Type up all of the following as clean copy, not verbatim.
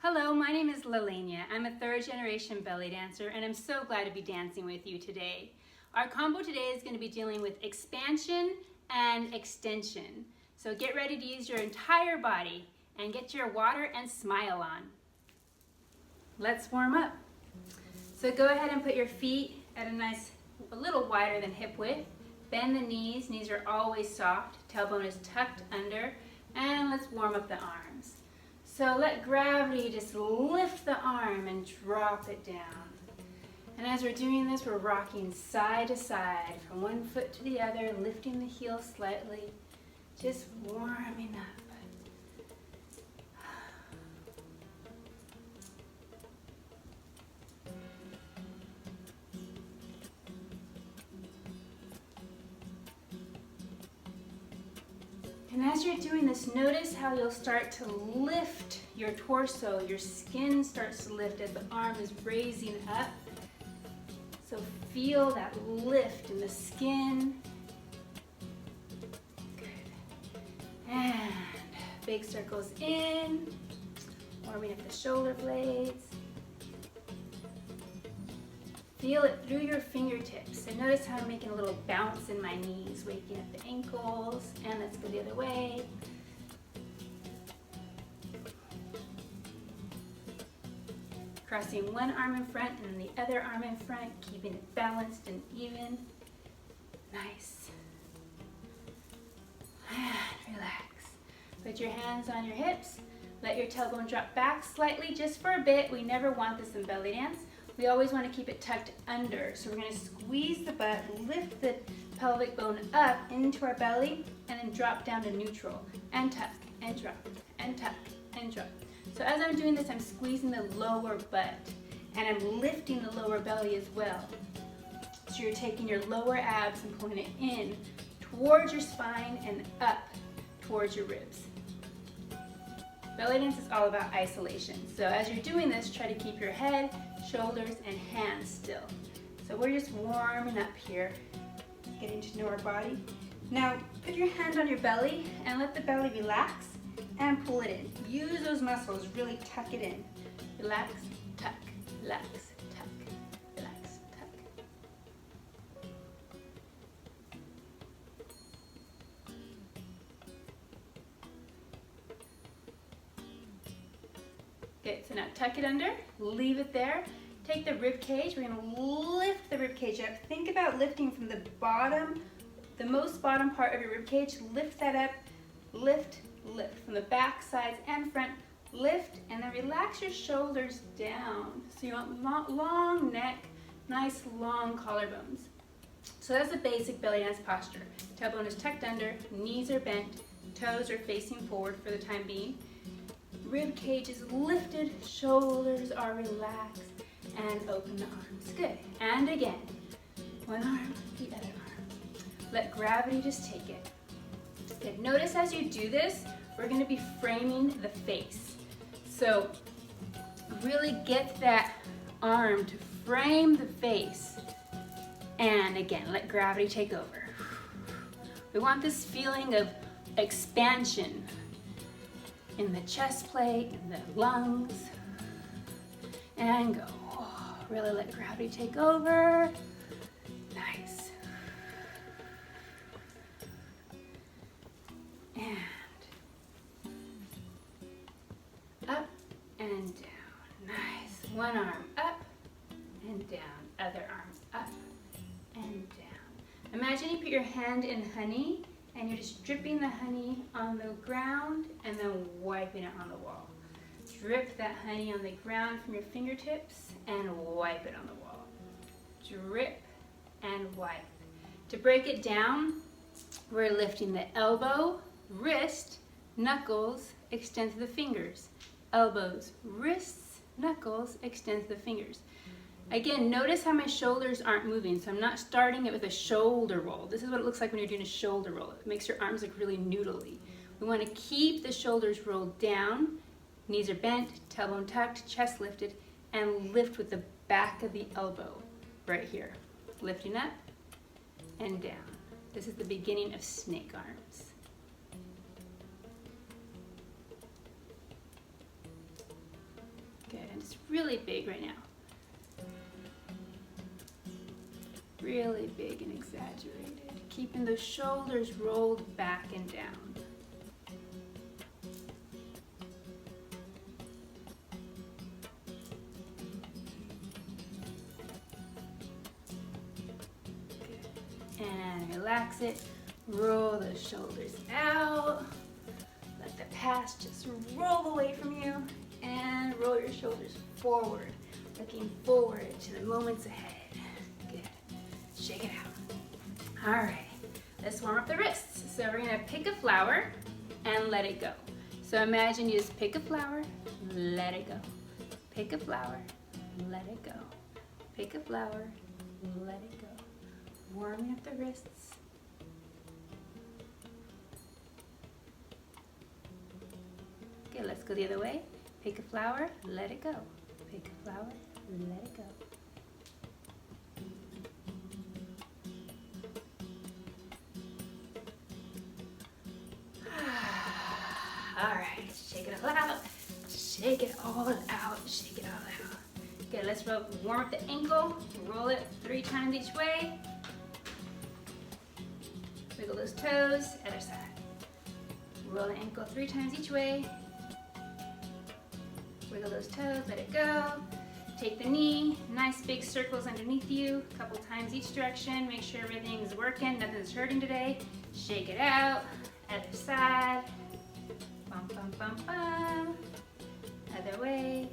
Hello, my name is Lalania. I'm a third generation belly dancer and I'm so glad to be dancing with you today. Our combo today is going to be dealing with expansion and extension. So get ready to use your entire body and get your water and smile on. Let's warm up. So go ahead and put your feet at a little wider than hip width. Bend the knees are always soft, tailbone is tucked under, and let's warm up the arms. So let gravity just lift the arm and drop it down. And as we're doing this, we're rocking side to side from one foot to the other, lifting the heel slightly, just warming up. And as you're doing this, notice how you'll start to lift your torso. Your skin starts to lift as the arm is raising up. So feel that lift in the skin. Good. And big circles in, warming up the shoulder blades. Feel it through your fingertips. And notice how I'm making a little bounce in my knees, waking up the ankles, and let's go the other way. Crossing one arm in front and the other arm in front, keeping it balanced and even. Nice. And relax. Put your hands on your hips. Let your tailbone drop back slightly just for a bit. We never want this in belly dance. We always want to keep it tucked under. So we're going to squeeze the butt, lift the pelvic bone up into our belly, and then drop down to neutral. And tuck, and drop, and tuck, and drop. So as I'm doing this, I'm squeezing the lower butt, and I'm lifting the lower belly as well. So you're taking your lower abs and pulling it in towards your spine and up towards your ribs. Belly dance is all about isolation. So as you're doing this, try to keep your head, shoulders, and hands still. So we're just warming up here, getting to know our body. Now, put your hand on your belly and let the belly relax and pull it in. Use those muscles, really tuck it in. Relax, tuck, relax, tuck, relax, tuck. Good, so now tuck it under, leave it there. Take the rib cage, we're gonna lift the rib cage up. Think about lifting from the bottom, the most bottom part of your rib cage, lift that up, lift, lift. From the back, sides, and front, lift, and then relax your shoulders down. So you want long neck, nice long collarbones. So that's the basic belly dance posture. Tailbone is tucked under, knees are bent, toes are facing forward for the time being. Rib cage is lifted, shoulders are relaxed, and open the arms. Good. And again, one arm, the other arm. Let gravity just take it. Good. Notice as you do this, we're going to be framing the face. So really get that arm to frame the face. And again, let gravity take over. We want this feeling of expansion in the chest plate, in the lungs, and go. Oh, really let gravity take over. Nice. And up and down. Nice. One arm up and down. Other arm up and down. Imagine you put your hand in honey and you're just dripping the honey on the ground and then wiping it on the wall. Drip that honey on the ground from your fingertips and wipe it on the wall. Drip and wipe. To break it down, we're lifting the elbow, wrist, knuckles, extend to the fingers. Elbows, wrists, knuckles, extend to the fingers. Again, notice how my shoulders aren't moving, so I'm not starting it with a shoulder roll. This is what it looks like when you're doing a shoulder roll. It makes your arms look really noodly. We want to keep the shoulders rolled down, knees are bent, tailbone tucked, chest lifted, and lift with the back of the elbow right here. Lifting up and down. This is the beginning of snake arms. really big right now. Really big and exaggerated. Keeping those shoulders rolled back and down. And relax it. Roll the shoulders out. Let the past just roll away from you. And roll your shoulders forward, looking forward to the moments ahead. Good. Shake it out. All right. Let's warm up the wrists. So we're gonna pick a flower and let it go. So imagine you just pick a flower, let it go. Pick a flower, let it go. Pick a flower, let it go. Warming up the wrists. Okay, let's go the other way. Pick a flower, let it go. Pick a flower, let it go. All right, shake it all out. Shake it all out. Shake it all out. Okay, let's warm up the ankle. Roll it 3 times each way. Wiggle those toes, other side. Roll the ankle 3 times each way. Wiggle those toes, let it go. Take the knee, nice big circles underneath you, a couple times each direction. Make sure everything's working, nothing's hurting today. Shake it out, other side. Bum, bum, bum, bum. Other way.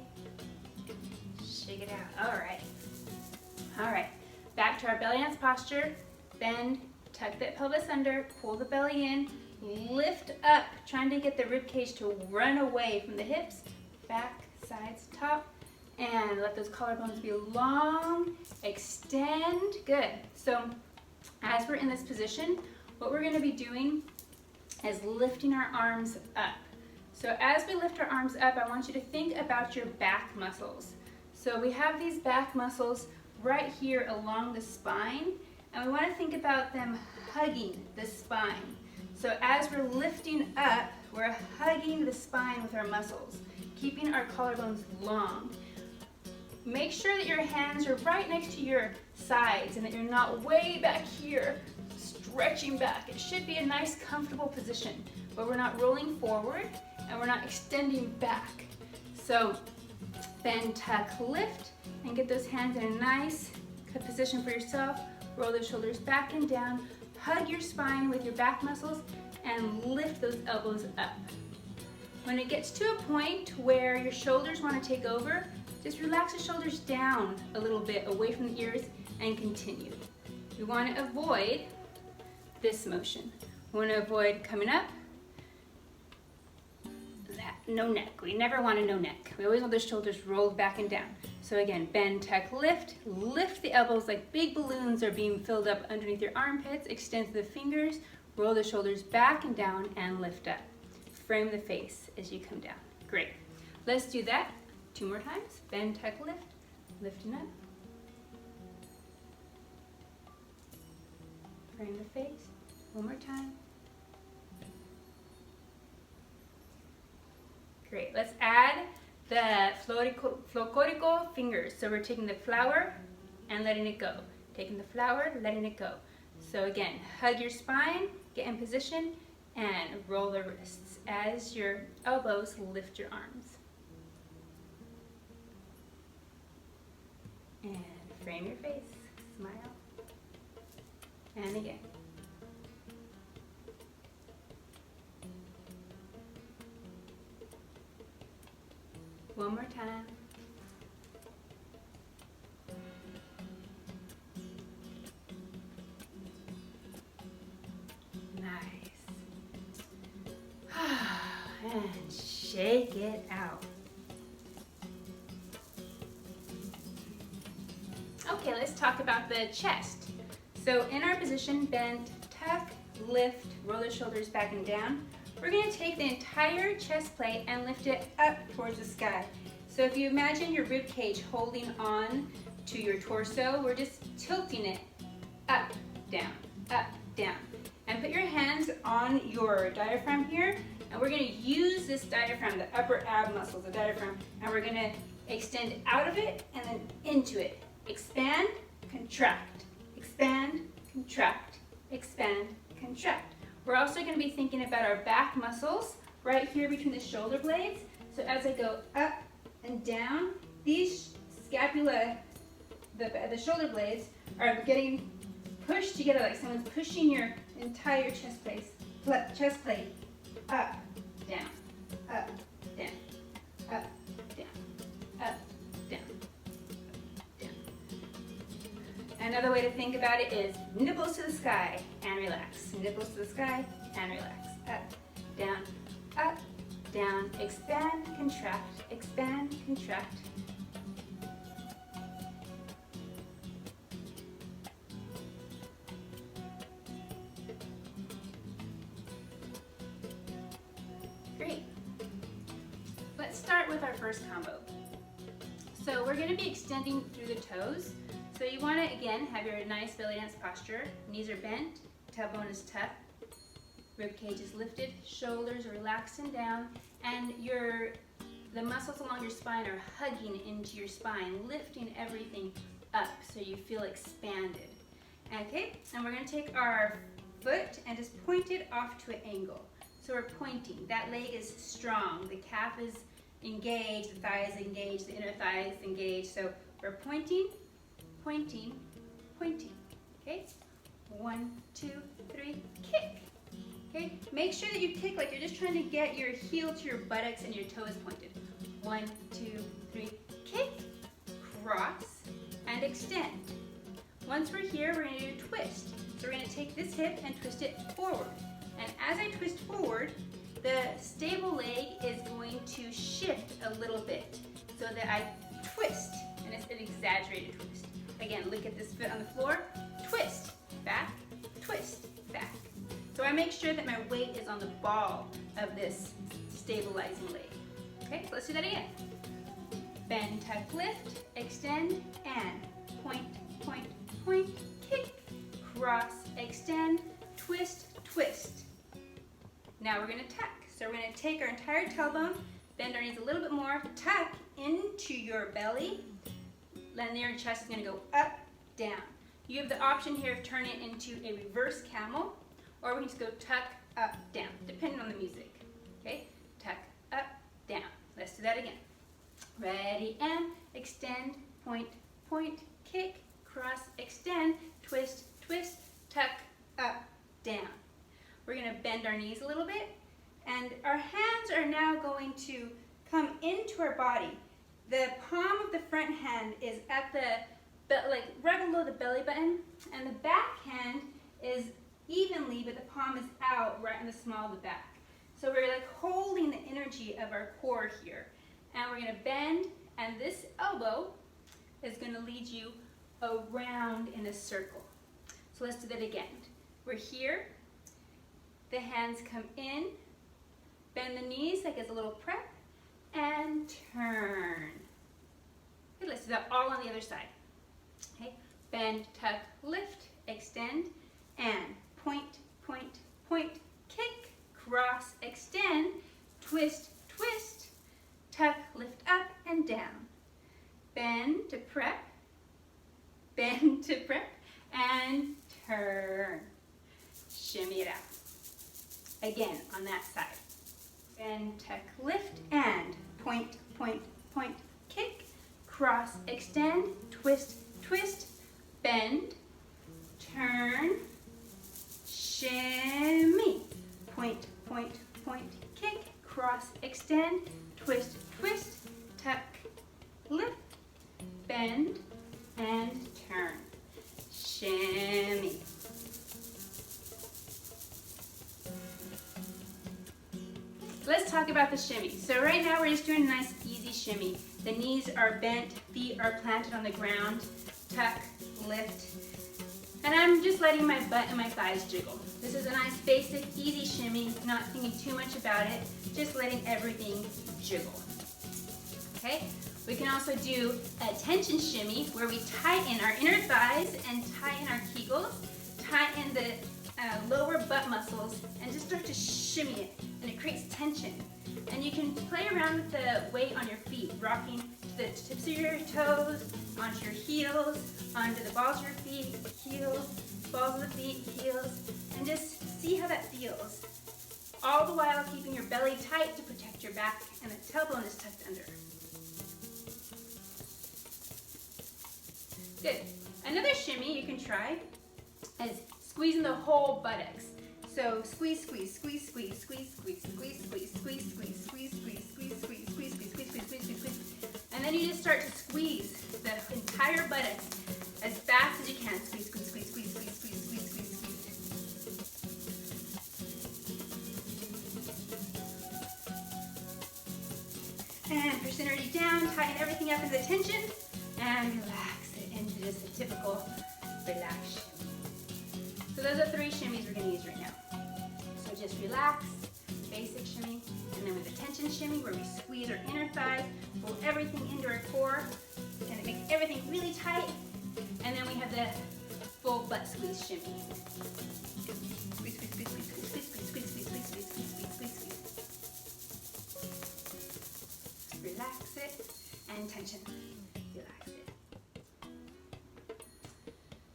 Shake it out. All right. All right. Back to our belly dance posture. Bend, tuck the pelvis under, pull the belly in, lift up, trying to get the rib cage to run away from the hips, back, sides, top, and let those collarbones be long. Extend. Good. So as we're in this position, what we're going to be doing is lifting our arms up. So as we lift our arms up, I want you to think about your back muscles. So we have these back muscles right here along the spine, and we want to think about them hugging the spine. So as we're lifting up, we're hugging the spine with our muscles, keeping our collarbones long. Make sure that your hands are right next to your sides and that you're not way back here, stretching back. It should be a nice, comfortable position, but we're not rolling forward and we're not extending back. So bend, tuck, lift, and get those hands in a nice position for yourself. Roll the shoulders back and down. Hug your spine with your back muscles and lift those elbows up. When it gets to a point where your shoulders want to take over, just relax the shoulders down a little bit away from the ears and continue. We want to avoid this motion. We want to avoid coming up, that no neck. We never want a no neck. We always want those shoulders rolled back and down. So again, bend, tuck, lift. Lift the elbows like big balloons are being filled up underneath your armpits. Extend the fingers, roll the shoulders back and down and lift up. Frame the face as you come down. Great. Let's do that 2 more times. Bend, tuck, lift. Lifting up. Frame the face. 1 more time. Great. Let's add the flocorico fingers. So we're taking the flower and letting it go. Taking the flower, letting it go. So again, hug your spine, get in position, and roll the wrists as your elbows lift your arms. And frame your face, smile, and again. One more time. Nice. And shake it out. Okay, let's talk about the chest. So in our position, bend, tuck, lift, roll the shoulders back and down. We're going to take the entire chest plate and lift it up towards the sky. So if you imagine your rib cage holding on to your torso, we're just tilting it up, down, and put your hands on your diaphragm here And we're going to use this diaphragm, the upper ab muscle, the diaphragm, and we're going to extend out of it and then into it. Expand, contract, expand, contract, expand, contract. We're also going to be thinking about our back muscles right here between the shoulder blades. So as I go up and down, these scapula, the shoulder blades, are getting pushed together like someone's pushing your entire chest plate up, down, up, down, up, down, up, down, down. Another way to think about it is nipples to the sky and relax. Nipples to the sky and relax. Up, down, expand, contract, expand, contract. Great. Let's start with our first combo. So we're going to be extending through the toes. So you want to, again, have your nice belly dance posture. Knees are bent, tailbone is tucked, rib cage is lifted, shoulders are relaxed and down, and the muscles along your spine are hugging into your spine, lifting everything up so you feel expanded. Okay, and we're going to take our foot and just point it off to an angle. So we're pointing. That leg is strong. The calf is engaged, the thigh is engaged, the inner thigh is engaged. So we're pointing, pointing, pointing. Okay? 1, 2, 3, kick. Okay? Make sure that you kick like you're just trying to get your heel to your buttocks and your toes pointed. 1, 2, 3, kick, cross, and extend. Once we're here, we're going to do a twist. So we're going to take this hip and twist it forward. And as I twist forward, the stable leg is going to shift a little bit so that I twist, and it's an exaggerated twist. Again, look at this foot on the floor, twist, back, back. So I make sure that my weight is on the ball of this stabilizing leg. Okay, so let's do that again. Bend, tuck, lift, extend, and point, point, point, kick, cross, extend, twist, twist. Now we're going to tuck. So we're going to take our entire tailbone, bend our knees a little bit more, tuck into your belly, then your chest is going to go up, down. You have the option here of turning it into a reverse camel, or we can just go tuck, up, down, depending on the music. Okay? Tuck, up, down. Let's do that again. Ready, and extend, point, point, kick, cross, extend, twist, twist, tuck, up, down. We're going to bend our knees a little bit, and our hands are now going to come into our body. The palm of the front hand is at right below the belly button, and the back hand is evenly, but the palm is out right in the small of the back. So we're like holding the energy of our core here. And we're going to bend, and this elbow is going to lead you around in a circle. So let's do that again. We're here. The hands come in, bend the knees like it's a little prep, and turn. Okay, let's do that all on the other side. Okay, bend, tuck, lift, extend, and point, point, point, kick, cross, extend, twist, twist, tuck, lift up and down. Bend to prep, and turn. Shimmy it out. Again, on that side. Bend, tuck, lift, and point, point, point, kick, cross, extend, twist, twist, bend, turn, shimmy, point, point, point, kick, cross, extend, twist, twist, tuck, lift, bend, and turn, shimmy. Let's talk about the shimmy. So right now we're just doing a nice easy shimmy. The knees are bent, feet are planted on the ground, tuck, lift, and I'm just letting my butt and my thighs jiggle. This is a nice basic easy shimmy, not thinking too much about it, just letting everything jiggle. Okay? We can also do a tension shimmy where we tighten our inner thighs and tighten our kegels, tighten the lower butt muscles, and just start to shimmy it. And it creates tension. And you can play around with the weight on your feet, rocking to the tips of your toes, onto your heels, onto the balls of your feet, heels, balls of the feet, heels, and just see how that feels. All the while keeping your belly tight to protect your back and the tailbone is tucked under. Good. Another shimmy you can try is squeezing the whole buttocks. So squeeze, squeeze, squeeze, squeeze, squeeze, squeeze, squeeze, squeeze, squeeze, squeeze, squeeze, squeeze, squeeze, squeeze, squeeze, squeeze, squeeze, squeeze, squeeze, squeeze. And then you just start to squeeze the entire buttocks as fast as you can. Squeeze, squeeze, squeeze, squeeze, squeeze, squeeze, squeeze, squeeze, squeeze. And push the energy down, tighten everything up into the tension, and relax it into just a typical relaxed shimmy. So those are 3 shimmies we're going to use right now. So just relax, basic shimmy, and then with the tension shimmy where we squeeze our inner thigh, pull everything into our core, and it makes everything really tight. And then we have the full butt squeeze shimmy. Squeeze, squeeze, squeeze, squeeze, squeeze, squeeze, squeeze, squeeze, squeeze, squeeze, squeeze, squeeze, squeeze, squeeze. Relax it and tension. Relax it.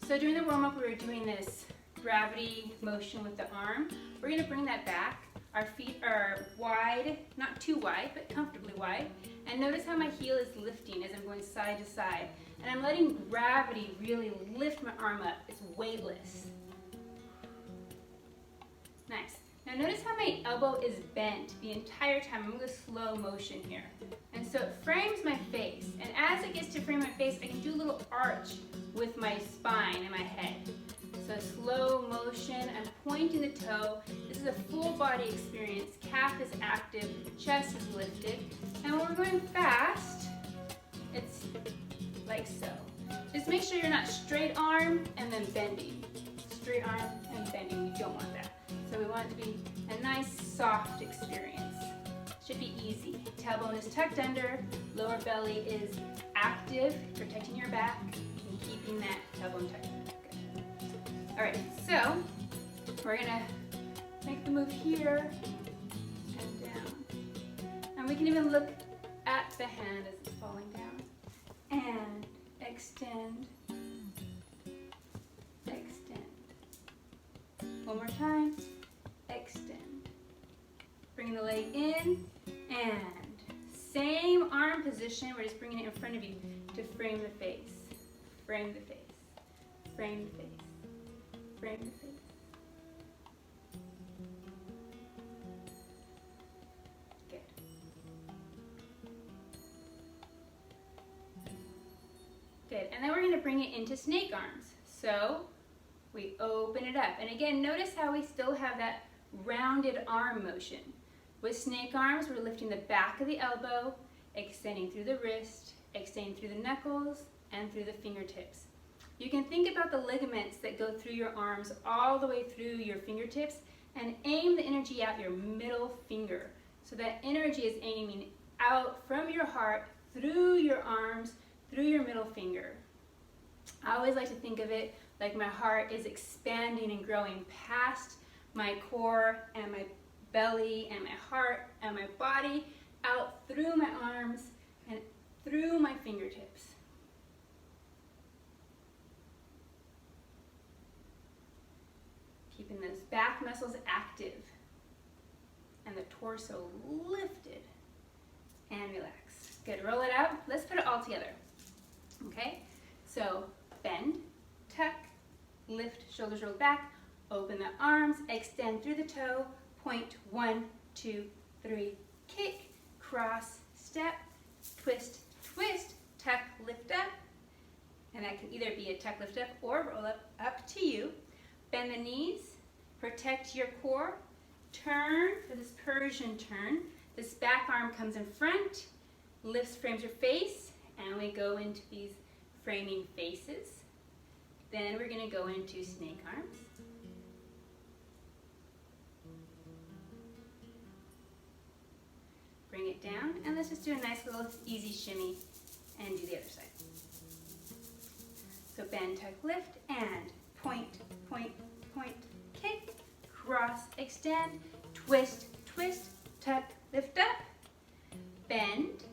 So during the warm-up we were doing this gravity motion with the arm. We're going to bring that back. Our feet are wide, not too wide, but comfortably wide. And notice how my heel is lifting as I'm going side to side. And I'm letting gravity really lift my arm up. It's weightless. Nice. Now notice how my elbow is bent the entire time. I'm going to go slow motion here. And so it frames my face. And as it gets to frame my face, I can do a little arch with my spine and my head. So slow motion, I'm pointing the toe. This is a full body experience. Calf is active, chest is lifted. And when we're going fast, it's like so. Just make sure you're not straight arm and then bending. Straight arm and bending, we don't want that. So we want it to be a nice soft experience. Should be easy. Tailbone is tucked under, lower belly is active, protecting your back and keeping that tailbone tucked under. All right, so we're gonna make the move here and down. And we can even look at the hand as it's falling down. And extend, extend. One more time, extend. Bring the leg in and same arm position, we're just bringing it in front of you to frame the face. Frame the face, frame the face. Frame the face. Good. Good. And then we're going to bring it into snake arms. So we open it up. And again, notice how we still have that rounded arm motion. With snake arms, we're lifting the back of the elbow, extending through the wrist, extending through the knuckles, and through the fingertips. You can think about the ligaments that go through your arms all the way through your fingertips and aim the energy out your middle finger. So that energy is aiming out from your heart, through your arms, through your middle finger. I always like to think of it like my heart is expanding and growing past my core and my belly and my heart and my body, out through my arms and through my fingertips. Keeping those back muscles active and the torso lifted and relax. Good, roll it out. Let's put it all together. Okay, so bend, tuck, lift, shoulders rolled back, open the arms, extend through the toe, point, 1, 2, 3, kick, cross, step, twist, twist, tuck, lift up. And that can either be a tuck, lift up, or roll up to you. Bend the knees, protect your core, turn for this Persian turn. This back arm comes in front, lifts, frames your face, and we go into these framing faces. Then we're going to go into snake arms. Bring it down, and let's just do a nice little easy shimmy and do the other side. So bend, tuck, lift, and point, point, point, kick, cross, extend, twist, twist, tuck, lift up, bend.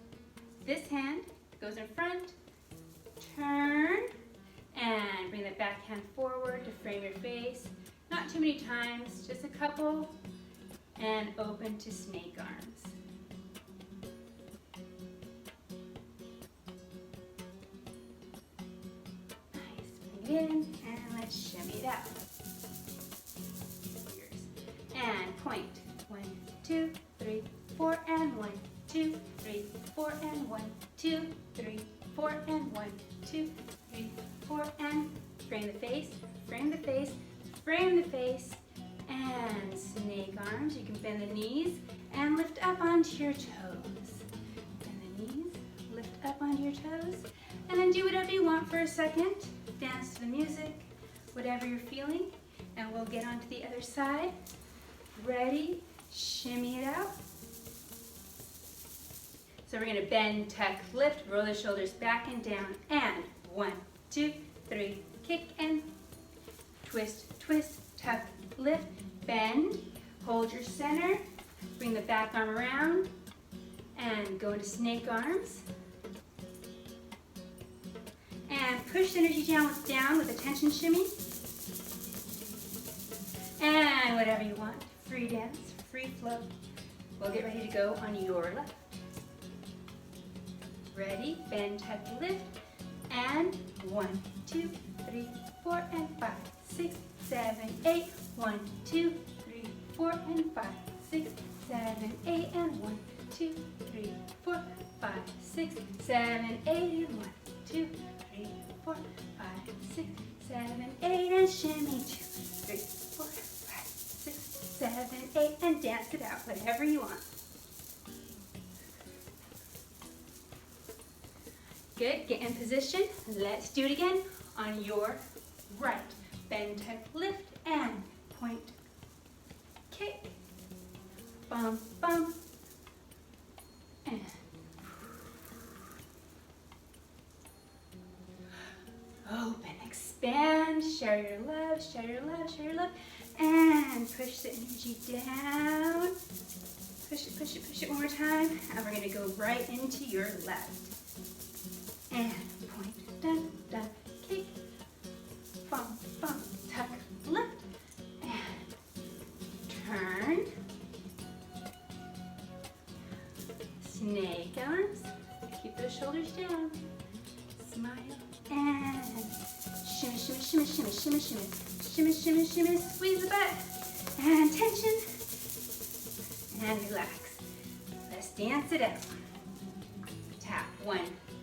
This hand goes in front, turn, and bring the back hand forward to frame your face. Not too many times, just a couple, and open to snake arms. Nice, bring it in, and let's shimmy it out. And point. 1, 2, 3, 4, and 1, 2, 3, 4, and 1, 2, 3, 4, and 1, 2, 3, 4, and frame the face, frame the face, frame the face, and snake arms. You can bend the knees and lift up onto your toes. Bend the knees, lift up onto your toes, and then do whatever you want for a second. Dance to the music, whatever you're feeling, and we'll get onto the other side. Ready? Shimmy it out. So we're going to bend, tuck, lift, roll the shoulders back and down, and 1, 2, 3, kick and twist, twist, tuck, lift, bend, hold your center, bring the back arm around, and go into snake arms. And push the energy down with a tension shimmy. And whatever you want, free dance, free flow. We'll get ready to go on your left. Ready, bend, tuck, lift, and 1, 2, 3, 4, and 5, 6, 7, 8, 1, 2, 3, 4, and 5, 6, 7, 8, and 1, 2, 3, 4, 5, 6, 7, 8, and 1, 2, 3, 4, 5, 6, 7, 8, and shimmy, 2, 3, 4, 5, 6, 7, 8, and dance it out, whatever you want. Good, get in position. Let's do it again on your right. Bend, tuck, lift, and point, kick, bump, bump, and open, expand, share your love, share your love, share your love, and push the energy down. Push it, push it one more time, and we're gonna go right into your left. And point, dun, dun, kick, bump, bump, tuck, lift, and turn. Snake arms, keep those shoulders down. Smile, and shimmy, shimmy, shimmy, shimmy, shimmy, shimmy, shimmy, shimmy, shimmy, squeeze the butt, and tension, and relax. Let's dance it out. Tap, 1,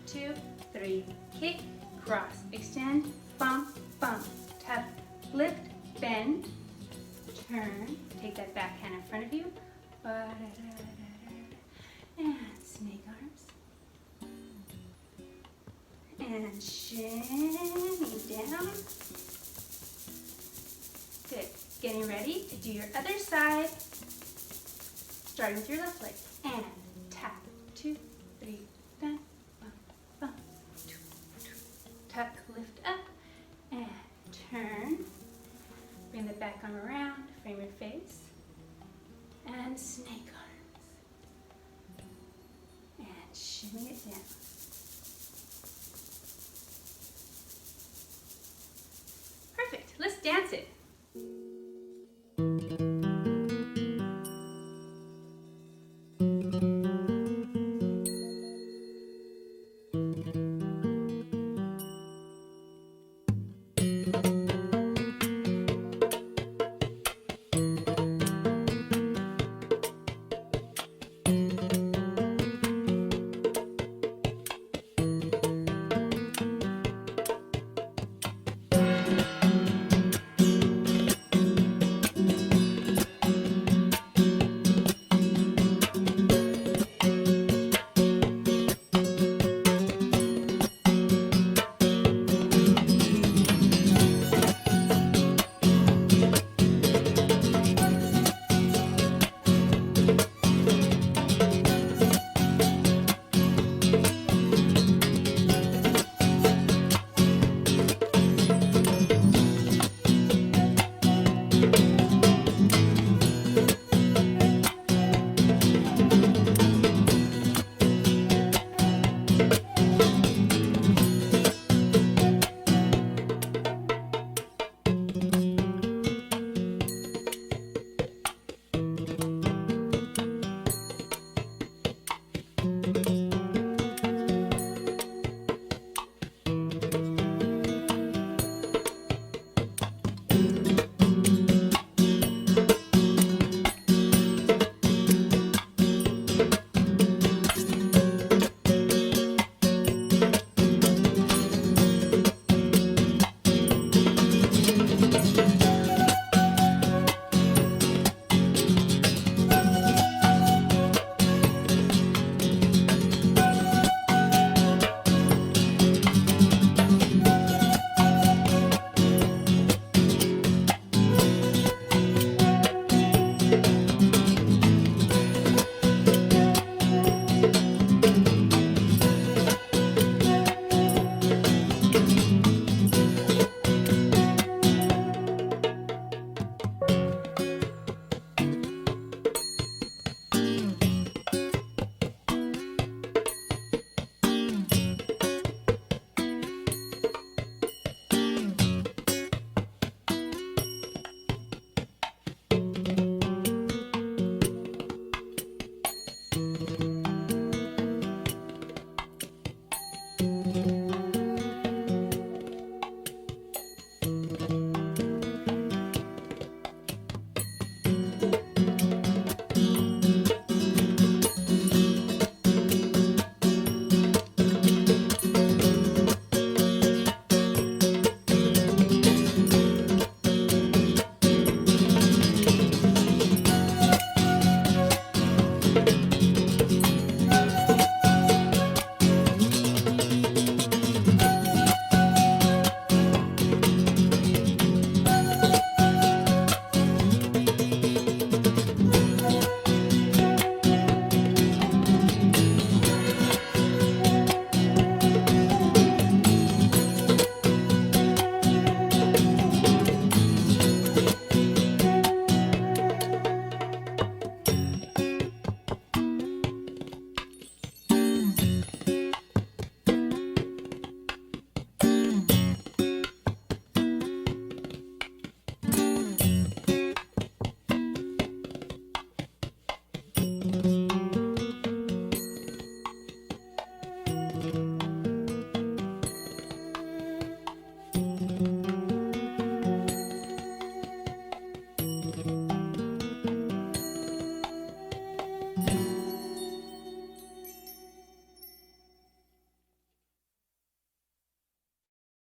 2, 3, kick, cross, extend, bump, bump, tuck, lift, bend, turn, take that back hand in front of you, and snake arms, and shimmy down. Good, getting ready to do your other side, starting with your left leg, and tap, 2, 3, bend, tuck, lift up, and turn. Bring the back arm around, frame your face, and snake arms. And shimmy it down.